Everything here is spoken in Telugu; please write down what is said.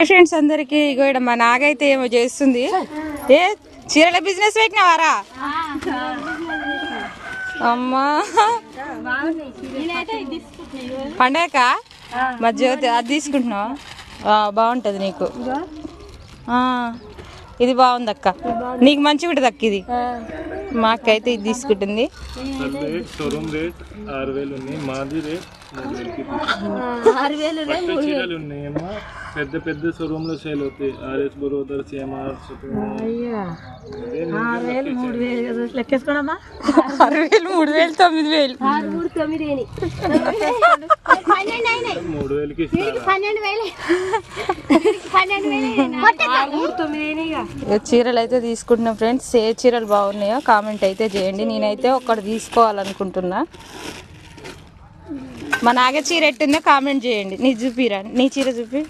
ఫ్రెండ్స్ అందరికి ఇగో ఇక్కడ మా నాగైతే ఏమో చేస్తుంది. ఏ చీరల బిజినెస్ పెట్టినవారా? అమ్మా పండగక మా జ్యోతి అది తీసుకుంటున్నావా? బాగుంటది నీకు. ఇది బాగుంది అక్క, నీకు మంచిగా ఉంటుంది అక్క. ఇది మా అక్క అయితే ఇది తీసుకుంటుంది. పెద్ద పెద్ద షోరూమ్ లో సేల్ అవుతాయి. RS బరోదర్, CMR, 6,000 3,000 లెక్కేసుకోవడమా? 6,000 3,000 9,000 3,000కి చీరలు అయితే తీసుకుంటున్నాం ఫ్రెండ్స్. ఏ చీరలు బాగున్నాయో కామెంట్ అయితే చేయండి. నేనైతే ఒకటి తీసుకోవాలనుకుంటున్నా. మా నాగ చీర ఎట్టుందో కామెంట్ చేయండి. నీ చూపిరా, నీ చీర చూపి.